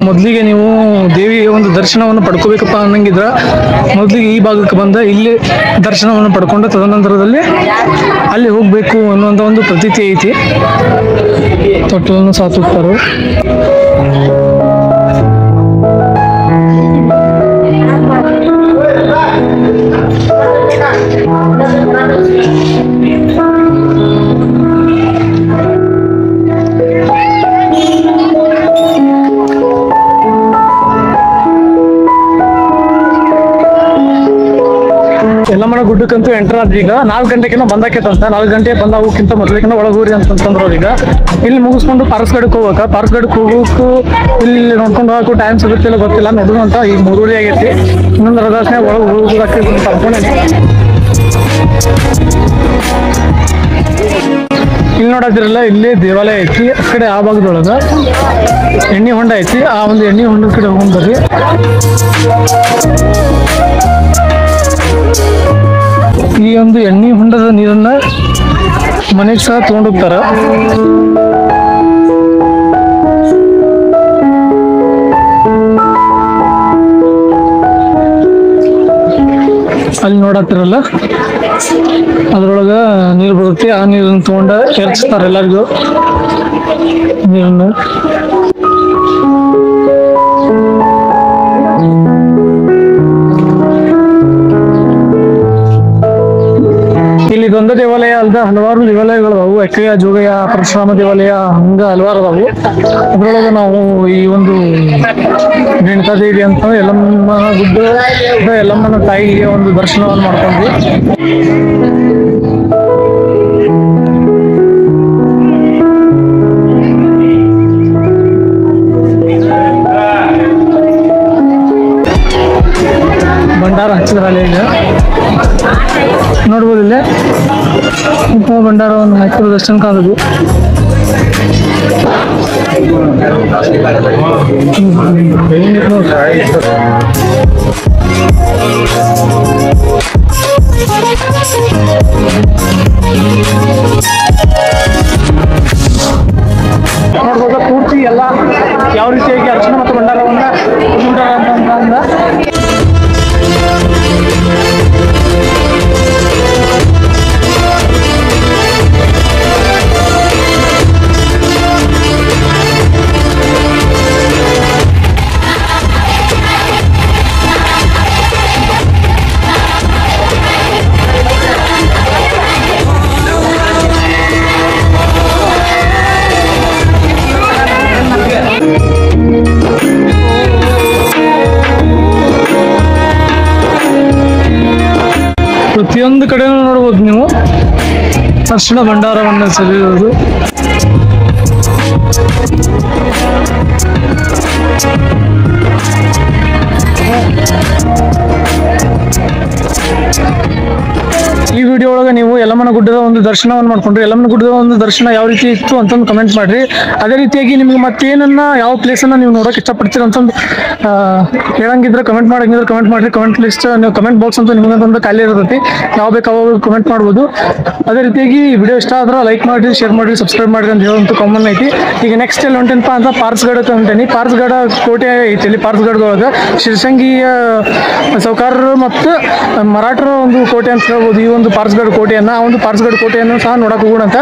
ಮೊದಲಿಗೆ ನೀವು ದೇವಿಯ ಒಂದು ದರ್ಶನವನ್ನು ಪಡ್ಕೋಬೇಕಪ್ಪ ಅನ್ನಂಗಿದ್ರ ಮೊದಲಿಗೆ ಈ ಭಾಗಕ್ಕೆ ಬಂದ ಇಲ್ಲಿ ದರ್ಶನವನ್ನು ಪಡ್ಕೊಂಡು ತದನಂತರದಲ್ಲಿ ಅಲ್ಲಿ ಹೋಗ್ಬೇಕು ಅನ್ನುವಂಥ ಒಂದು ಪ್ರತೀತಿ ಐತಿ. ತೊಟ್ಟಲನ್ನು ಸಾತುತ್ತಾರೆ. ಯಲ್ಲಮ್ಮನ ಗುಡ್ಡಕ್ಕಂತೂ ಎಂಟರ್ ಆದ್ರಿ. ಈಗ 4 ಗಂಟೆಗಿನ ಬಂದಾಕೈತಂತ. 4 ಗಂಟೆ ಬಂದಾಗೋಕ್ಕಿಂತ ಮೊದಲಿಗೆ ಒಳಗೂರಿ ಅಂತಂದ್ರೆ ಈಗ ಇಲ್ಲಿ ಮುಗಿಸ್ಕೊಂಡು ಪಾರ್ಸ್ಗಡಕ್ಕೆ ಹೋಗ್ಬೇಕ. ಪಾರ್ಸ್ಗಡಕ್ಕೆ ಹೋಗೋಕ್ಕೂ ಇಲ್ಲಿ ನೋಡ್ಕೊಂಡು ಹೋಗಕ್ಕೂ ಟೈಮ್ ಸಿಗುತ್ತಿಲ್ಲ ಗೊತ್ತಿಲ್ಲ. ನೋಡುವಂತ ಈಗ 3 ಆಗೈತಿ. ಇನ್ನೊಂದು ರದಾಸನೆ ಒಳಗೆ ಹೋಗೋದಕ್ಕೆ ಕರ್ಕೊಂಡೈತಿ. ಇಲ್ಲಿ ನೋಡೋದಿರಲ್ಲ, ಇಲ್ಲೇ ದೇವಾಲಯ ಐತಿ. ಆ ಕಡೆ ಆ ಭಾಗದೊಳಗ ಎಣ್ಣೆ ಹೊಂಡ ಐತಿ. ಆ ಒಂದು ಎಣ್ಣೆ ಹೊಂಡದ ಕಡೆ ಹೋಗ್ಬರ್ರಿ. ಈ ಒಂದು ಎಣ್ಣೆ ಹೊಂಡದ ನೀರನ್ನ ಮನೆಗೆ ಸಹ ತಗೊಂಡೋಗ್ತಾರ. ಅಲ್ಲಿ ನೋಡತ್ತಿರಲ್ಲ, ಅದ್ರೊಳಗ ನೀರು ಬರುತ್ತೆ. ಆ ನೀರನ್ನು ತಗೊಂಡ ಎರಚಿಸ್ತಾರ ಎಲ್ಲರಿಗೂ ನೀರನ್ನ. ಇಲ್ಲಿ ಇದೊಂದು ದೇವಾಲಯ ಅಲ್ದ ಹಲವಾರು ದೇವಾಲಯಗಳು ಅದಾವು. ಎಕ್ಕಯ್ಯ, ಜೋಗಯ್ಯ, ಪರಶುರಾಮ ದೇವಾಲಯ, ಹಂಗ ಹಲವಾರು ಅದಾವು. ಅದ್ರೊಳಗೆ ನಾವು ಈ ಒಂದು ರೇಣುಕಾ ದೇವಿ ಅಂತ ಯಲ್ಲಮ್ಮನ ಗುಡ್ಡ ಯಲ್ಲಮ್ಮನ ತಾಯಿಗೆ ಒಂದು ದರ್ಶನವನ್ನು ಮಾಡ್ಕೊಂಡ್ವಿ. ಭಂಡಾರ ಹಚ್ಚಿದ್ರಲ್ಲಿ ಈಗ ನೋಡ್ಬೋದು. ಇಲ್ಲೇ ಕುಂಕುಮ ಭಂಡಾರವನ್ನು ಹಾಕಿರೋ ದರ್ಶನ ಕಾಣೋದು. ನೋಡ್ಬೋದು ಪೂರ್ತಿ ಎಲ್ಲ ಯಾವ ರೀತಿಯಾಗಿ ಅರ್ಚನೆ ಮತ್ತು ಭಂಡಾರವನ್ನ ಪ್ರತಿಯೊಂದು ಕಡೆನೂ ನೋಡ್ಬೋದು ನೀವು ಅರ್ಶಿಣ ಭಂಡಾರವನ್ನು ಸರಿಯೋದು. ಈ ವಿಡಿಯೋ ಒಳಗೆ ನೀವು ಯಲ್ಲಮ್ಮನ ಗುಡ್ಡದ ಒಂದು ದರ್ಶನವನ್ನು ಮಾಡ್ಕೊಂಡ್ರಿ. ಯಲ್ಲಮ್ಮನ ಗುಡ್ಡದ ಒಂದು ದರ್ಶನ ಯಾವ ರೀತಿ ಇತ್ತು ಅಂತಂದು ಕಮೆಂಟ್ ಮಾಡ್ರಿ. ಅದೇ ರೀತಿಯಾಗಿ ನಿಮ್ಗೆ ಮತ್ತೇನನ್ನ ಯಾವ ಪ್ಲೇಸನ್ನು ನೀವು ನೋಡೋಕೆ ಇಷ್ಟಪಡ್ತೀರ ಅಂತಂದು ಹೇಳಂಗಿದ್ರೆ ಕಮೆಂಟ್ ಮಾಡಂಗಿದ್ರೆ ಕಮೆಂಟ್ ಮಾಡ್ರಿ. ಕಮೆಂಟ್ ಲಿಸ್ಟ್ ನೀವು ಕಮೆಂಟ್ ಬಾಕ್ಸ್ ಅಂತ ನಿಮ್ಗೊಂದು ಖಾಲಿ ಇರ್ತೈತಿ. ಯಾವ ಬೇಕು ಅವಾಗ ಕಮೆಂಟ್ ಮಾಡ್ಬೋದು. ಅದೇ ರೀತಿಯಾಗಿ ವಿಡಿಯೋ ಇಷ್ಟ ಆದ್ರೆ ಲೈಕ್ ಮಾಡಿರಿ, ಶೇರ್ ಮಾಡಿರಿ, ಸಬ್ಸ್ಕ್ರೈಬ್ ಮಾಡಿರಿ ಅಂತ ಹೇಳೋಂಥ ಕಾಮನ್ ಐತಿ. ಈಗ ನೆಕ್ಸ್ಟ್ ಎಲ್ಲಿ ಹೊಂಟೇನಪ್ಪ ಅಂತ ಪಾರ್ಸ್ಗಡಕ್ಕೆ ಹೊಂಟೇನಿ. ಪಾರ್ಸ್ಗಡ ಕೋಟೆ ಐತಿ. ಇಲ್ಲಿ ಪಾರ್ಸ್ಗಡದೊಳಗೆ ಶಿರ್ಸಂಗಿಯ ಸೌಕಾರರು ಮತ್ತು ಮರಾಠರ ಒಂದು ಕೋಟೆ ಅಂತ ಹೇಳ್ಬೋದು ಈ ಒಂದು ಪಾರ್ಸ್ಗಡ ಕೋಟೆಯನ್ನು. ಆ ಒಂದು ಪಾರ್ಸ್ಗಡ ಕೋಟೆಯನ್ನು ಸಹ ನೋಡಕ್ಕೆ ಹೋಗೋಣ ಅಂತ